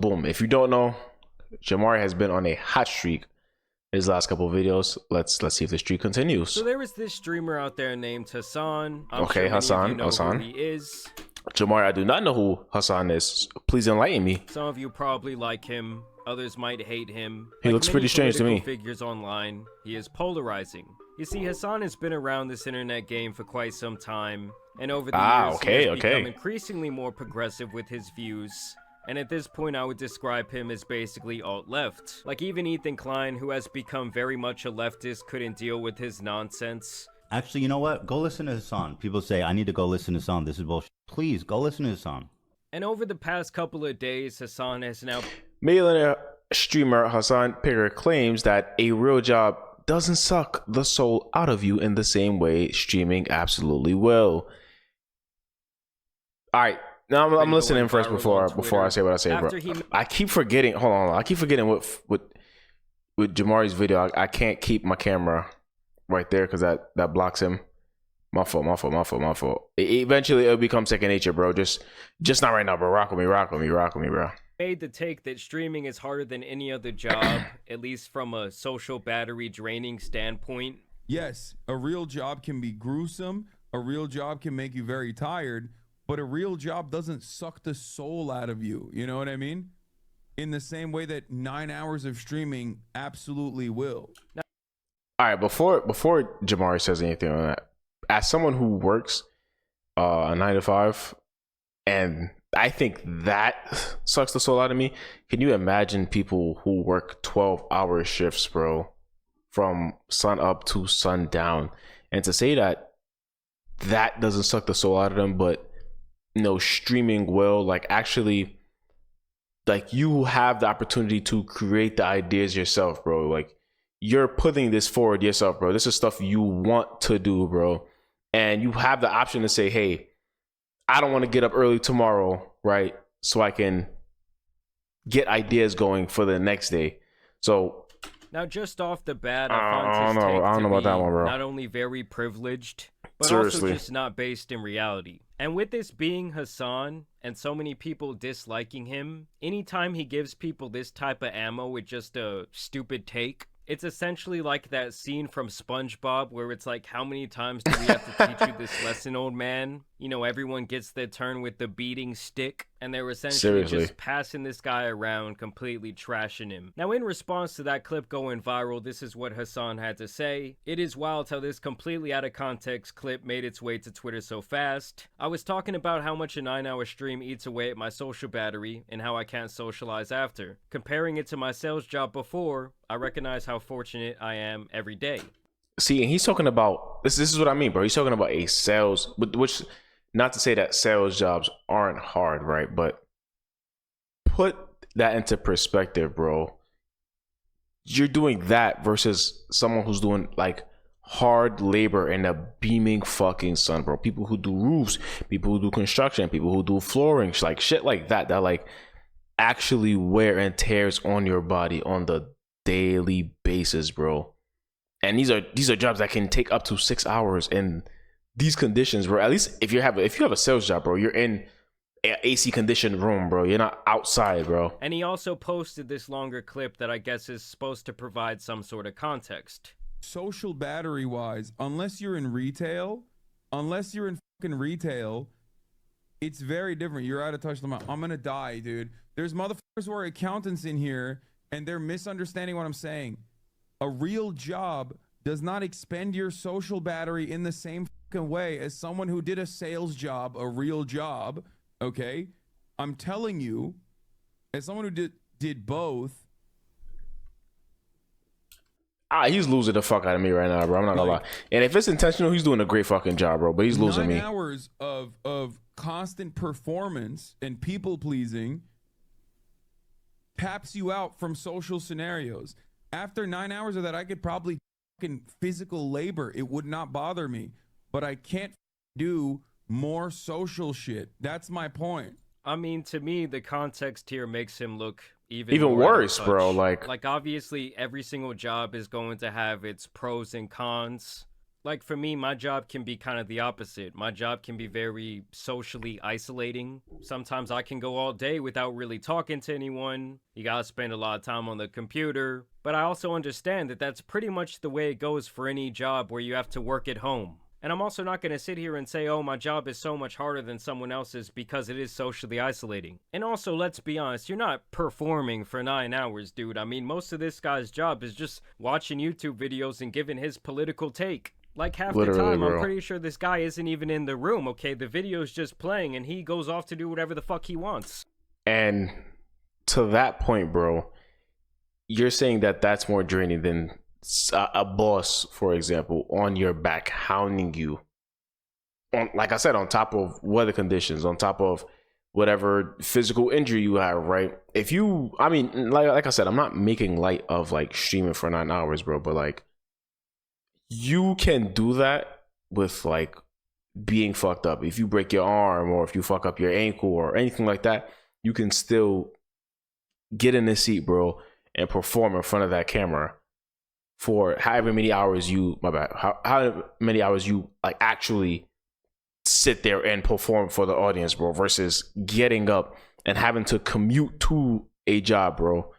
Boom. If you don't know, Jamari has been on a hot streak his last couple of videos. Let's see if the streak continues. So there was this streamer out there named Hassan. I'm Okay, sure many Hassan, of you know Hassan. who he is. Jamari, I do not know who Hassan is. Please enlighten me. Some of you probably like him. Others might hate him. He looks pretty strange to me. Figures online, he is polarizing. You see, Hassan has been around this internet game for quite some time, and over the years, he has become increasingly more progressive with his views. And at this point, I would describe him as basically alt-left. Like even Ethan Klein, who has become very much a leftist, couldn't deal with his nonsense. Actually, you know what? Go listen to Hassan. People say, I need to go listen to Hassan. This is bullshit. Please, go listen to Hassan. And over the past couple of days, Hassan has now... Millionaire streamer Hassan Picker claims that a real job doesn't suck the soul out of you in the same way streaming absolutely will. All right. Now I'm listening first before I say what I say, bro. I keep forgetting. Hold on. I keep forgetting with Jamari's video. I can't keep my camera right there because that blocks him. My fault. Eventually it'll become second nature, bro. Just not right now, bro. Rock with me, bro. Made the take that streaming is harder than any other job, at least from a social battery draining standpoint. Yes, a real job can be gruesome. A real job can make you very tired. But a real job doesn't suck the soul out of you. You know what I mean? In the same way that 9 hours of streaming absolutely will. All right, before Jamari says anything on that, as someone who works a 9 to 5, and I think that sucks the soul out of me. Can you imagine people who work 12-hour shifts, bro, from sun up to sundown, and to say that doesn't suck the soul out of them, but streaming will, like, actually, like, you have the opportunity to create the ideas yourself, bro. Like, you're putting this forward yourself, bro. This is stuff you want to do, bro. And you have the option to say, hey, I don't want to get up early tomorrow, right? So I can get ideas going for the next day. So now, just off the bat, I don't know about that one, bro. Not only very privileged, but Seriously, also just not based in reality. And with this being Hassan and so many people disliking him, anytime he gives people this type of ammo with just a stupid take, it's essentially like that scene from SpongeBob where it's like, how many times do we have to teach you this lesson, old man? You know, everyone gets their turn with the beating stick, and they're essentially just passing this guy around, completely trashing him. Now, in response to that clip going viral, this is what Hassan had to say. It is wild how this completely out of context clip made its way to Twitter so fast. I was talking about how much a 9-hour stream eats away at my social battery and how I can't socialize after. Comparing it to my sales job before, I recognize how fortunate I am every day. See, and he's talking about this is what I mean, bro. He's talking about a sales, which, not to say that sales jobs aren't hard, right? But put that into perspective, bro. You're doing that versus someone who's doing like hard labor in a beaming fucking sun, bro. People who do roofs, people who do construction, people who do flooring, like shit like that like actually wear and tears on your body on the daily basis, bro. And these are jobs that can take up to 6 hours in these conditions, bro. At least if you have a sales job, bro, you're in an AC conditioned room, bro. You're not outside, bro. And he also posted this longer clip that I guess is supposed to provide some sort of context. Social battery wise, unless you're in retail, it's very different. You're out of touch with them. I'm gonna die, dude. There's motherfuckers who are accountants in here and they're misunderstanding what I'm saying. A real job does not expend your social battery in the same fucking way as someone who did a sales job, a real job, okay? I'm telling you, as someone who did both. He's losing the fuck out of me right now, bro. I'm not gonna lie. And if it's intentional, he's doing a great fucking job, bro. But he's losing me. 9 hours of constant performance and people pleasing taps you out from social scenarios. After 9 hours of that, I could probably fucking physical labor. It would not bother me, but I can't do more social shit. That's my point. I mean, to me, the context here makes him look even worse, bro. Like obviously every single job is going to have its pros and cons. Like for me, my job can be kind of the opposite. My job can be very socially isolating. Sometimes I can go all day without really talking to anyone. You gotta spend a lot of time on the computer. But I also understand that that's pretty much the way it goes for any job where you have to work at home. And I'm also not going to sit here and say, oh, my job is so much harder than someone else's because it is socially isolating. And also, let's be honest, you're not performing for 9 hours, dude. I mean, most of this guy's job is just watching YouTube videos and giving his political take. Like half the Literally, time, I'm bro. pretty sure this guy isn't even in the room, okay? The video's just playing and he goes off to do whatever the fuck he wants. And to that point, bro, you're saying that that's more draining than a boss, for example, on your back hounding you, on, like I said, on top of weather conditions, on top of whatever physical injury you have, right? If you, I mean, like I said, I'm not making light of like streaming for 9 hours, bro, but like you can do that with like being fucked up. If you break your arm or if you fuck up your ankle or anything like that, you can still get in the seat, bro, and perform in front of that camera for however many hours you, how many hours you like actually sit there and perform for the audience, bro, versus getting up and having to commute to a job, bro.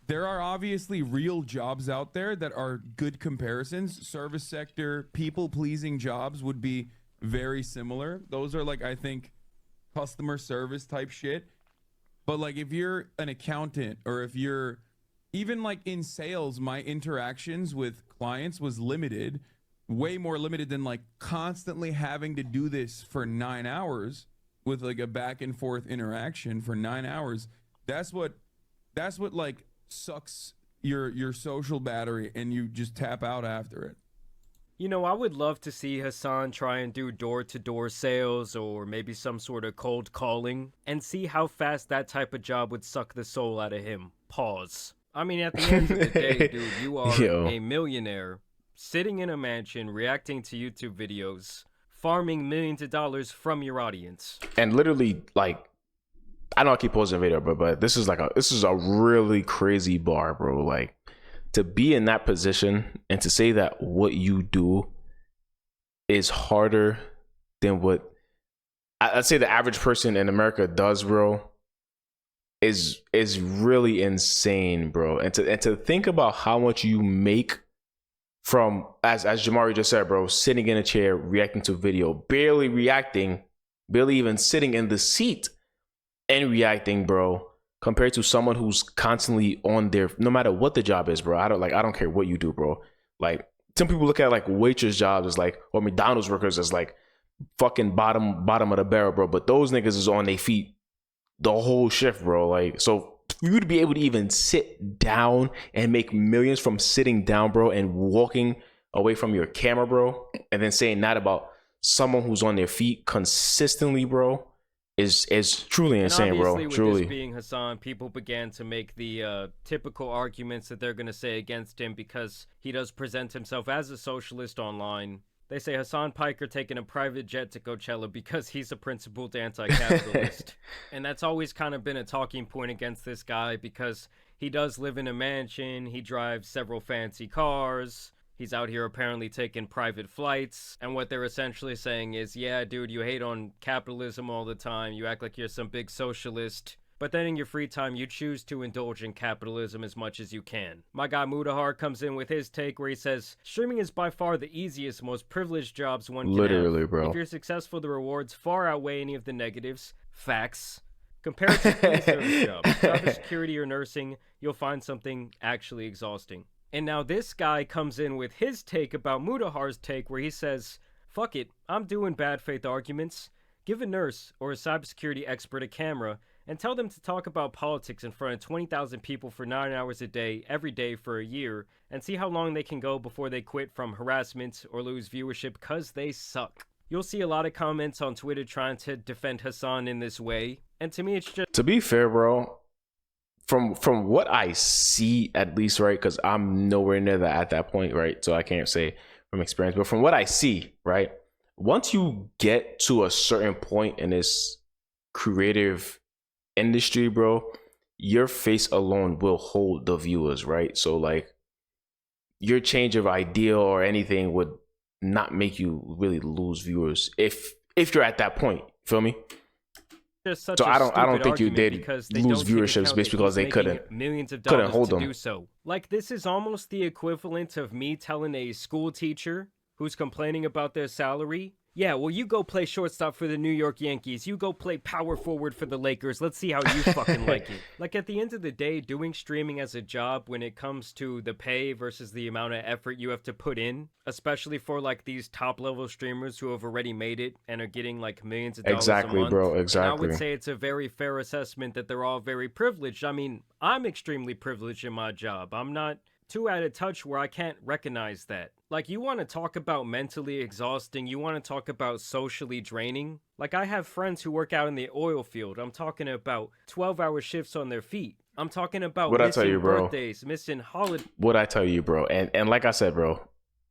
There are obviously real jobs out there that are good comparisons. Service sector, people-pleasing jobs would be very similar. Those are like, I think, customer service type shit. But like if you're an accountant or if you're even like in sales, my interactions with clients was limited, way more limited than like constantly having to do this for 9 hours with like a back and forth interaction for 9 hours. That's what like sucks your social battery and you just tap out after it. You know, I would love to see Hassan try and do door-to-door sales or maybe some sort of cold calling and see how fast that type of job would suck the soul out of him. Pause. I mean, at the end of the day, dude, you are a millionaire sitting in a mansion reacting to YouTube videos, farming millions of dollars from your audience. And literally, like, I know I keep posting a video, but this is a really crazy bar, bro. Like, to be in that position and to say that what you do is harder than what I'd say the average person in America does, bro, is really insane, bro. And to think about how much you make from, as Jamari just said, bro, sitting in a chair, reacting to video, barely reacting, barely even sitting in the seat and reacting, bro, compared to someone who's constantly on their, no matter what the job is, bro. I don't care what you do, bro. Like, some people look at like waitress jobs as like, or McDonald's workers as like fucking bottom of the barrel, bro. But those niggas is on their feet the whole shift, bro. Like, so for you to be able to even sit down and make millions from sitting down, bro, and walking away from your camera, bro, and then saying that about someone who's on their feet consistently, bro, is truly insane, bro. With Truly. this being Hassan, people began to make the typical arguments that they're going to say against him because he does present himself as a socialist online. They say Hassan Piker taking a private jet to Coachella because he's a principled anti-capitalist. And that's always kind of been a talking point against this guy because he does live in a mansion, he drives several fancy cars, he's out here apparently taking private flights, and what they're essentially saying is, yeah, dude, you hate on capitalism all the time, you act like you're some big socialist, but then in your free time, you choose to indulge in capitalism as much as you can. My guy Mudahar comes in with his take where he says, streaming is by far the easiest, most privileged jobs one can Literally, have. bro. If you're successful, the rewards far outweigh any of the negatives. Facts. Compared to any service job, cybersecurity or nursing, you'll find something actually exhausting. And now this guy comes in with his take about Mudahar's take where he says, fuck it, I'm doing bad faith arguments. Give a nurse or a cybersecurity expert a camera and tell them to talk about politics in front of 20,000 people for 9 hours a day, every day for a year, and see how long they can go before they quit from harassment or lose viewership because they suck. You'll see a lot of comments on Twitter trying to defend Hassan in this way, and to me it's just... To be fair, bro, from what I see, at least, right, because I'm nowhere near that at that point, right, so I can't say from experience, but from what I see, right, once you get to a certain point in this creative industry, bro, your face alone will hold the viewers, right? So like your change of idea or anything would not make you really lose viewers if you're at that point. Feel me? Just such So a I don't stupid think you argument did because they lose don't take viewerships account based that because he's they making couldn't millions of couldn't dollars hold to them. do so. Like, this is almost the equivalent of me telling a school teacher who's complaining about their salary, yeah, well, you go play shortstop for the New York Yankees. You go play power forward for the Lakers. Let's see how you fucking like it. Like, at the end of the day, doing streaming as a job when it comes to the pay versus the amount of effort you have to put in, especially for, like, these top-level streamers who have already made it and are getting, like, millions of dollars Exactly, a month. bro, And I exactly. would say it's a very fair assessment that they're all very privileged. I mean, I'm extremely privileged in my job. I'm not too out of touch where I can't recognize that. Like, you want to talk about mentally exhausting, you want to talk about socially draining. Like, I have friends who work out in the oil field. I'm talking about 12-hour shifts on their feet. I'm talking about What'd I tell missing you, bro? birthdays, missing holidays. What I tell you, bro, and like I said, bro,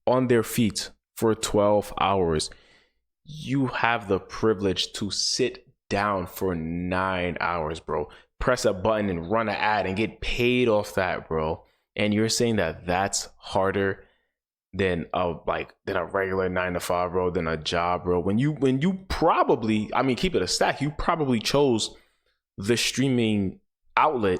on their feet for 12 hours, you have the privilege to sit down for 9 hours, bro. Press a button and run an ad and get paid off that, bro. And you're saying that that's harder than a regular 9 to 5, bro, than a job, bro. When you probably, I mean, keep it a stack, you probably chose the streaming outlet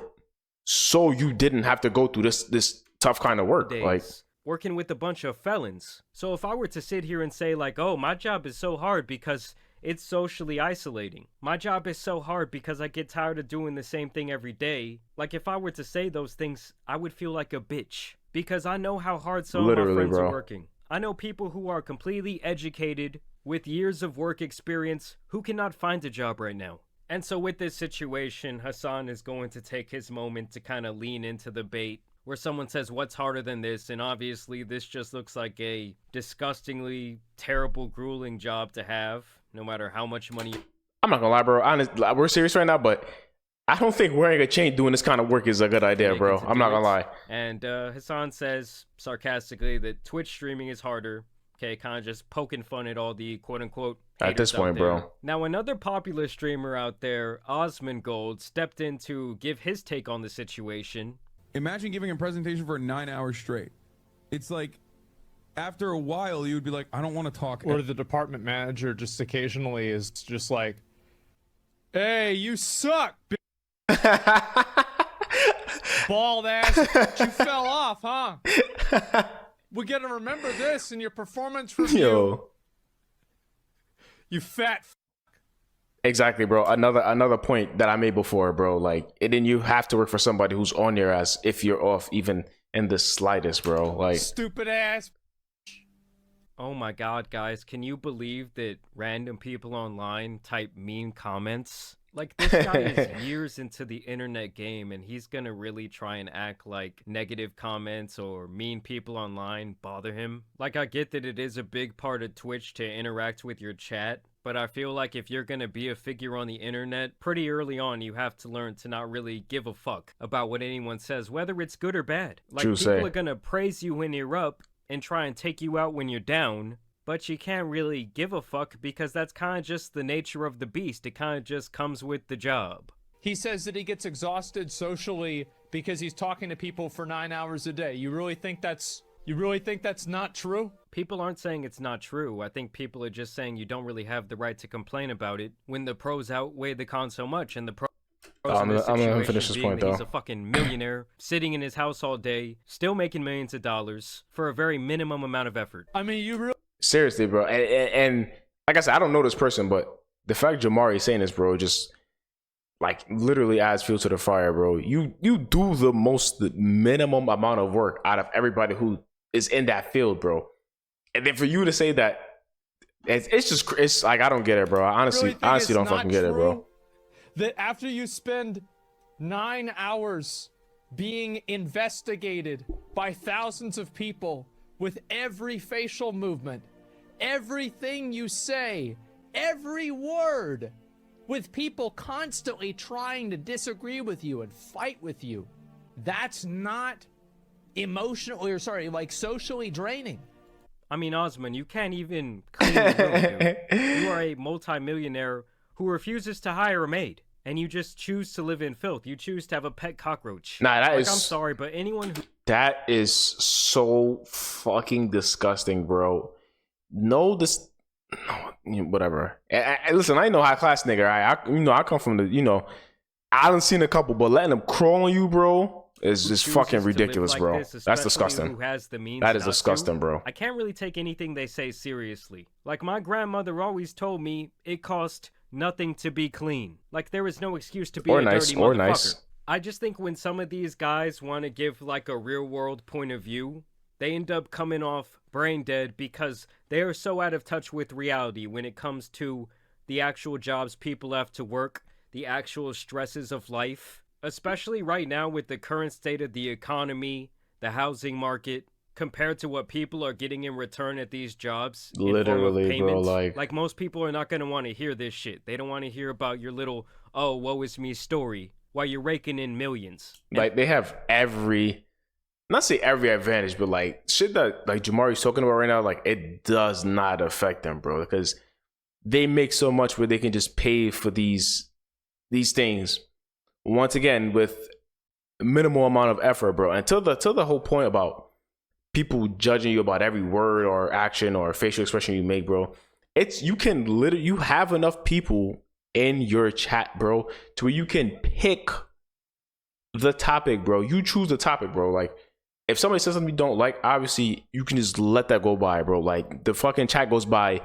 so you didn't have to go through this tough kind of work. Days, Like, working with a bunch of felons. So if I were to sit here and say, like, oh, my job is so hard because it's socially isolating. My job is so hard because I get tired of doing the same thing every day. Like, if I were to say those things, I would feel like a bitch. Because I know how hard some of my Literally, friends bro. are working. I know people who are completely educated, with years of work experience, who cannot find a job right now. And so with this situation, Hassan is going to take his moment to kind of lean into the bait where someone says, what's harder than this? And obviously this just looks like a disgustingly terrible, grueling job to have, no matter how much money. I'm not gonna lie, bro. Honest, we're serious right now, but I don't think wearing a chain doing this kind of work is a good idea, bro. I'm not gonna lie. And Hassan says sarcastically that Twitch streaming is harder. Okay, kind of just poking fun at all the quote-unquote At this haters out point, there. bro. Now, another popular streamer out there, Osmongold, stepped in to give his take on the situation. Imagine giving a presentation for 9 hours straight. It's like, after a while, you would be like, I don't want to talk. Or the department manager just occasionally is just like, hey, you suck, bald ass. You fell off, huh? We gotta remember this in your performance review. Yo. You fat Exactly, bro. Another point that I made before, bro. Like, and then you have to work for somebody who's on your ass if you're off, even in the slightest, bro. Like, stupid ass. Oh my god, guys, can you believe that random people online type mean comments? Like, this guy is years into the internet game, and he's gonna really try and act like negative comments or mean people online bother him. Like, I get that it is a big part of Twitch to interact with your chat, but I feel like if you're gonna be a figure on the internet, pretty early on you have to learn to not really give a fuck about what anyone says, whether it's good or bad. Like, True people say. are gonna praise you when you're up and try and take you out when you're down, but you can't really give a fuck because that's kind of just the nature of the beast. It kind of just comes with the job. He says that he gets exhausted socially because he's talking to people for 9 hours a day. You really think that's not true? People aren't saying it's not true. I think people are just saying you don't really have the right to complain about it when the pros outweigh the cons so much, and the pros I'm in this gonna situation finish this being point, that he's though. a fucking millionaire sitting in his house all day, still making millions of dollars for a very minimum amount of effort. I mean, you really seriously, bro. And like I said, I don't know this person, but the fact Jamari is saying this, bro, just like literally adds fuel to the fire, bro. You do the minimum amount of work out of everybody who is in that field, bro. And then for you to say that, it's like, I don't get it, bro. I honestly think it's don't not fucking get it, bro. true that after you spend 9 hours being investigated by thousands of people with every facial movement, everything you say, every word, with people constantly trying to disagree with you and fight with you, that's not socially draining. I mean, Osman, you can't even clean the room, dude. You are a multimillionaire who refuses to hire a maid, and you just choose to live in filth. You choose to have a pet cockroach. Nah, I'm sorry, but anyone who that is so fucking disgusting, bro. know this. No, whatever. Listen, I ain't no high class nigga. I come from the. I done seen a couple, but letting them crawl on you, bro, is just fucking ridiculous, bro. That's disgusting. That is disgusting, bro. I can't really take anything they say seriously. Like, my grandmother always told me it cost nothing to be clean. Like, there is no excuse to be a dirty motherfucker. I just think when some of these guys want to give like a real world point of view, they end up coming off brain dead because they are so out of touch with reality when it comes to the actual jobs people have to work, the actual stresses of life, especially right now with the current state of the economy, the housing market, compared to what people are getting in return at these jobs. Literally, bro, like most people are not going to want to hear this shit. They don't want to hear about your little, oh, woe is me story while you're raking in millions. Like, they have not say every advantage, but like shit that like Jamari's talking about right now, like it does not affect them, bro, because they make so much where they can just pay for these things once again with minimal amount of effort, bro. Until the whole point about people judging you about every word or action or facial expression you make, bro. You have enough people in your chat, bro, to where you can pick the topic, bro. You choose the topic, bro. Like, if somebody says something you don't like, obviously you can just let that go by, bro. Like, the fucking chat goes by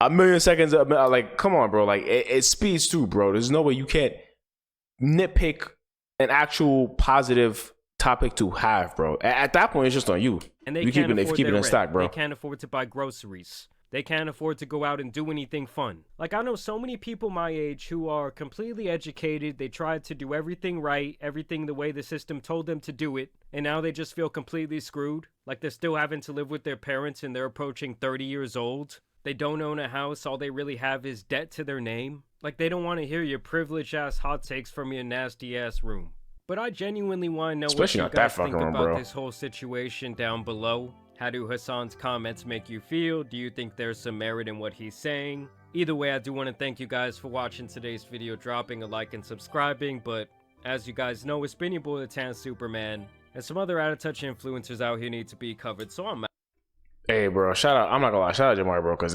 a million seconds. Like, come on, bro. Like, it speeds too, bro. There's no way you can't nitpick an actual positive topic to have, bro. At that point, it's just on you. And they you can't keep afford it in stock, bro. They can't afford to buy groceries. They can't afford to go out and do anything fun. Like, I know so many people my age who are completely educated. They tried to do everything right, everything the way the system told them to do it, and now they just feel completely screwed. Like, they're still having to live with their parents and they're approaching 30 years old. They don't own a house. All they really have is debt to their name. Like, they don't want to hear your privileged-ass hot takes from your nasty-ass room. But I genuinely want to know what you guys think about this whole situation down below. How do Hassan's comments make you feel? Do you think there's some merit in what he's saying? Either way, I do want to thank you guys for watching today's video, dropping a like and subscribing. But as you guys know, it's been your boy, the Tan Superman, and some other out-of-touch influencers out here need to be covered, so I'm out. Hey, bro, I'm not gonna lie, shout out Jamari, bro, because